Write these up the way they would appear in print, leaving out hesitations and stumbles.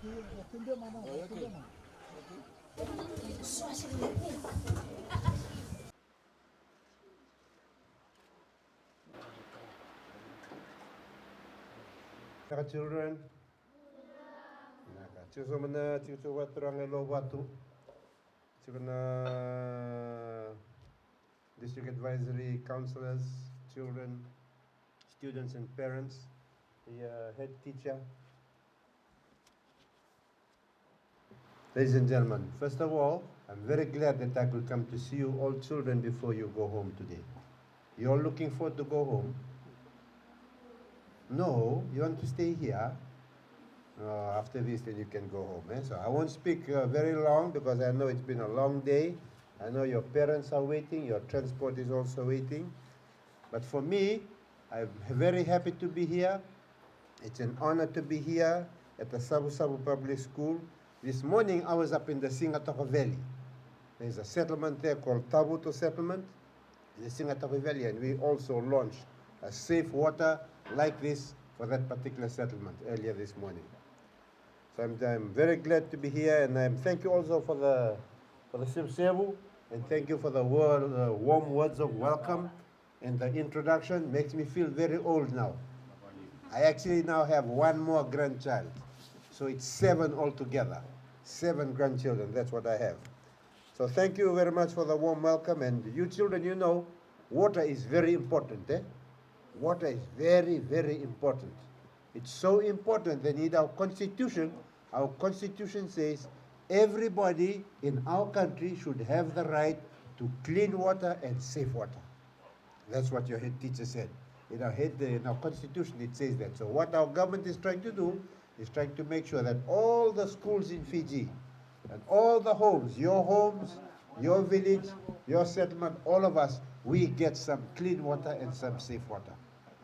Children, Chusumana, Chusuatrangelo Watu, Chukana District Advisory Counselors, children, students, and parents, the head teacher. Ladies and gentlemen, first of all, I'm very glad that I could come to see you all children before you go home today. You're looking forward to go home? No, you want to stay here? After this, then you can go home. So I won't speak very long because I know it's been a long day. I know your parents are waiting, your transport is also waiting. But for me, I'm very happy to be here. It's an honor to be here at the Savusavu Public School. This morning, I was up in the Singataka Valley. There's a settlement there called Tabuto Settlement in the Singataka Valley, and we also launched a safe water like this for that particular settlement earlier this morning. So I'm very glad to be here, and thank you also for the Savusavu, and thank you for the warm words of welcome and the introduction. Makes me feel very old now. I actually now have one more grandchild, so it's 7 altogether. 7 grandchildren, that's what I have. So thank you very much for the warm welcome, and you children, you know, water is very important. Water is very, very important. It's so important that in our constitution says everybody in our country should have the right to clean water and safe water. That's what your head teacher said. In our constitution, it says that. So what our government is trying to do is trying to make sure that all the schools in Fiji and all the homes, your village, your settlement, all of us, we get some clean water and some safe water.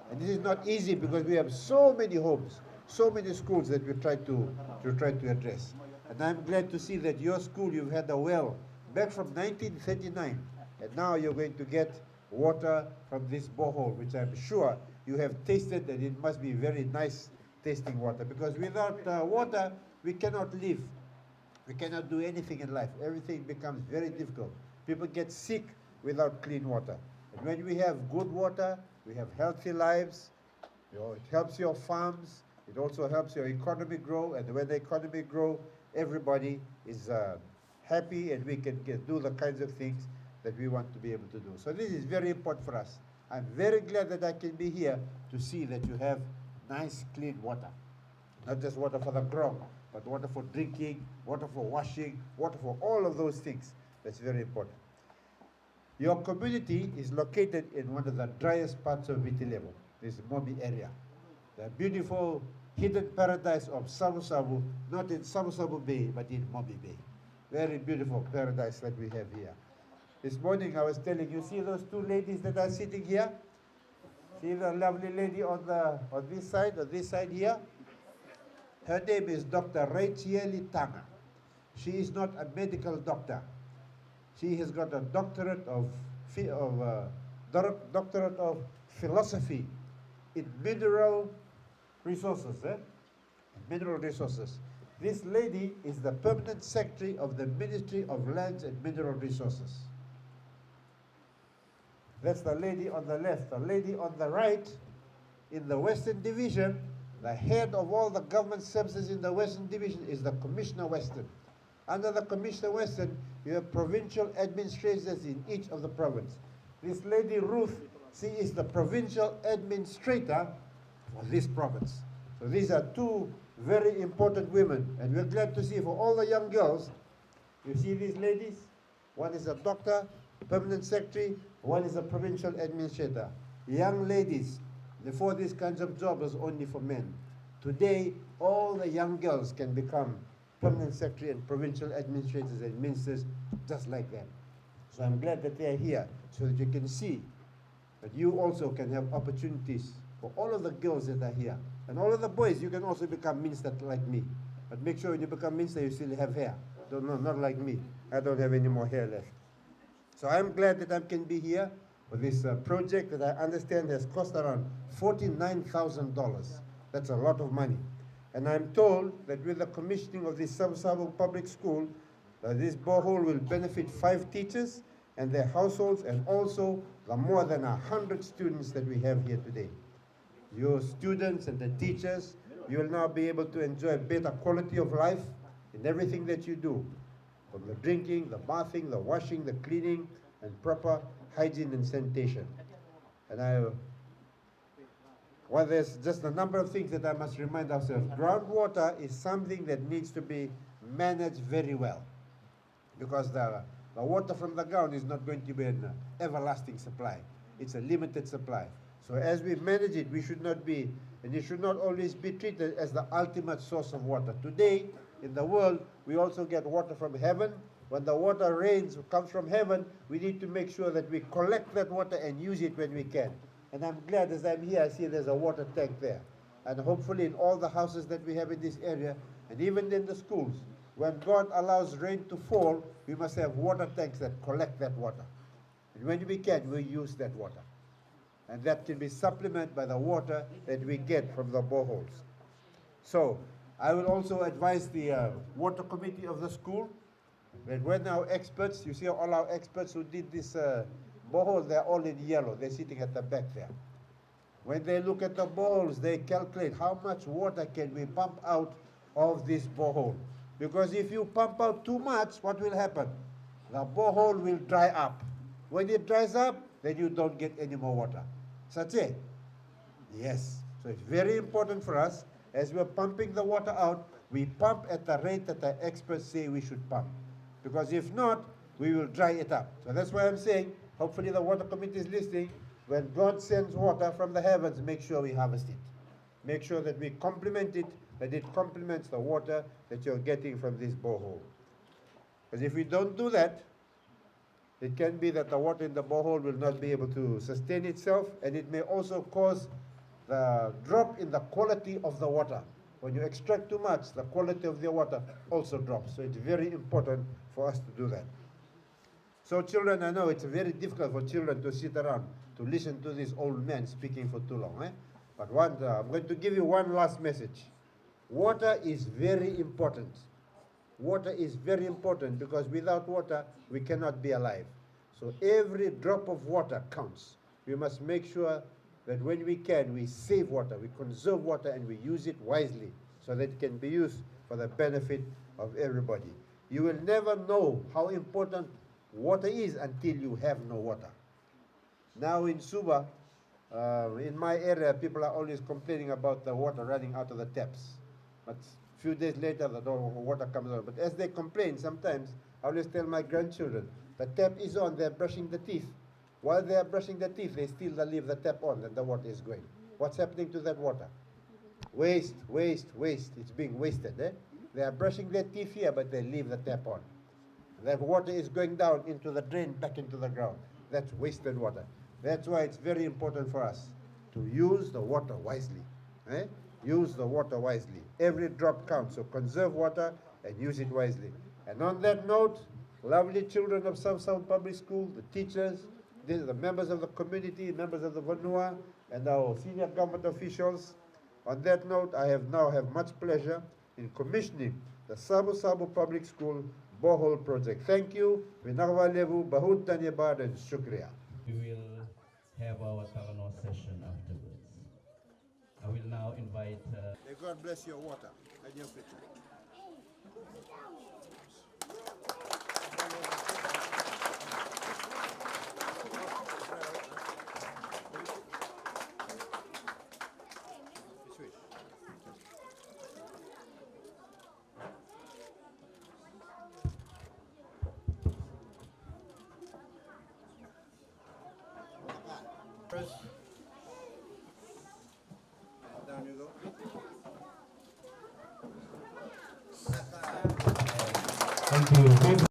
And this is not easy because we have so many homes, so many schools that we try to address. And I'm glad to see that your school, you've had a well back from 1939, and now you're going to get water from this borehole, which I'm sure you have tasted, and it must be very nice tasting water, because without water, we cannot live. We cannot do anything in life. Everything becomes very difficult. People get sick without clean water. And when we have good water, we have healthy lives. You know, it helps your farms. It also helps your economy grow. And when the economy grows, everybody is happy, and we can do the kinds of things that we want to be able to do. So this is very important for us. I'm very glad that I can be here to see that you have nice, clean water. Not just water for the grog, but water for drinking, water for washing, water for all of those things. That's very important. Your community is located in one of the driest parts of Viti Level, this Momi area. The beautiful hidden paradise of Savusavu, not in Savusavu Bay, but in Momi Bay. Very beautiful paradise that we have here. This morning I was telling you, see those 2 ladies that are sitting here? See the lovely lady on this side here? Her name is Dr. Rachel Tanga. She is not a medical doctor. She has got a doctorate of philosophy in mineral resources. Mineral resources. This lady is the permanent secretary of the Ministry of Lands and Mineral Resources. That's the lady on the left. The lady on the right, in the Western Division, the head of all the government services in the Western Division is the Commissioner Western. Under the Commissioner Western, you have provincial administrators in each of the province. This lady Ruth, she is the provincial administrator for this province. So these are 2 very important women, and we're glad to see for all the young girls. You see these ladies? One is a doctor, permanent secretary, one is a provincial administrator. Young ladies, before these kinds of jobs was only for men. Today, all the young girls can become permanent secretary and provincial administrators and ministers just like them. So I'm glad that they're here so that you can see that you also can have opportunities for all of the girls that are here. And all of the boys, you can also become minister like me. But make sure when you become minister, you still have hair. No, not like me. I don't have any more hair left. So I'm glad that I can be here for this project that I understand has cost around $49,000. That's a lot of money. And I'm told that with the commissioning of this Savusavu public school, this borehole will benefit 5 teachers and their households, and also the more than 100 students that we have here today. Your students and the teachers, you will now be able to enjoy better quality of life in everything that you do, from the drinking, the bathing, the washing, the cleaning, and proper hygiene and sanitation. And well, there's just a number of things that I must remind ourselves. Groundwater is something that needs to be managed very well, because the water from the ground is not going to be an everlasting supply. It's a limited supply. So as we manage it, we should not be, and it should not always be treated as the ultimate source of water. Today, in the world, we also get water from heaven. When the water rains, comes from heaven, we need to make sure that we collect that water and use it when we can. And I'm glad as I'm here, I see there's a water tank there. And hopefully in all the houses that we have in this area, and even in the schools, when God allows rain to fall, we must have water tanks that collect that water. And when we can, we use that water. And that can be supplemented by the water that we get from the boreholes. So I will also advise the water committee of the school that when our experts, you see all our experts who did this borehole, they're all in yellow. They're sitting at the back there. When they look at the boreholes, they calculate how much water can we pump out of this borehole. Because if you pump out too much, what will happen? The borehole will dry up. When it dries up, then you don't get any more water. Such it? Yes. So it's very important for us, as we're pumping the water out, we pump at the rate that the experts say we should pump. Because if not, we will dry it up. So that's why I'm saying, hopefully the water committee is listening. When God sends water from the heavens, make sure we harvest it. Make sure that we complement it, that it complements the water that you're getting from this borehole. Because if we don't do that, it can be that the water in the borehole will not be able to sustain itself, and it may also cause the drop in the quality of the water. When you extract too much, the quality of the water also drops. So it's very important for us to do that. So children, I know it's very difficult for children to sit around to listen to this old man speaking for too long. But I'm going to give you one last message. Water is very important. Water is very important, because without water, we cannot be alive. So every drop of water counts. We must make sure that when we can, we save water, we conserve water, and we use it wisely so that it can be used for the benefit of everybody. You will never know how important water is until you have no water. Now in Suba, in my area, people are always complaining about the water running out of the taps. But a few days later, the water comes on. But as they complain, sometimes I always tell my grandchildren, the tap is on, they're brushing the teeth. While they are brushing their teeth, they still leave the tap on and the water is going. What's happening to that water? Waste, waste, waste. It's being wasted. They are brushing their teeth here, but they leave the tap on. That water is going down into the drain, back into the ground. That's wasted water. That's why it's very important for us to use the water wisely. Use the water wisely. Every drop counts, so conserve water and use it wisely. And on that note, lovely children of Savusavu Public School, the teachers, the members of the community, members of the Vanua, and our senior government officials. On that note, I now have much pleasure in commissioning the Savusavu Public School borehole project. Thank you. Vinagwalevu, Bahut Dhanyabad, and Shukriya. We will have our Talano session afterwards. I will now invite... May God bless your water and your future. Down you go. Thank you.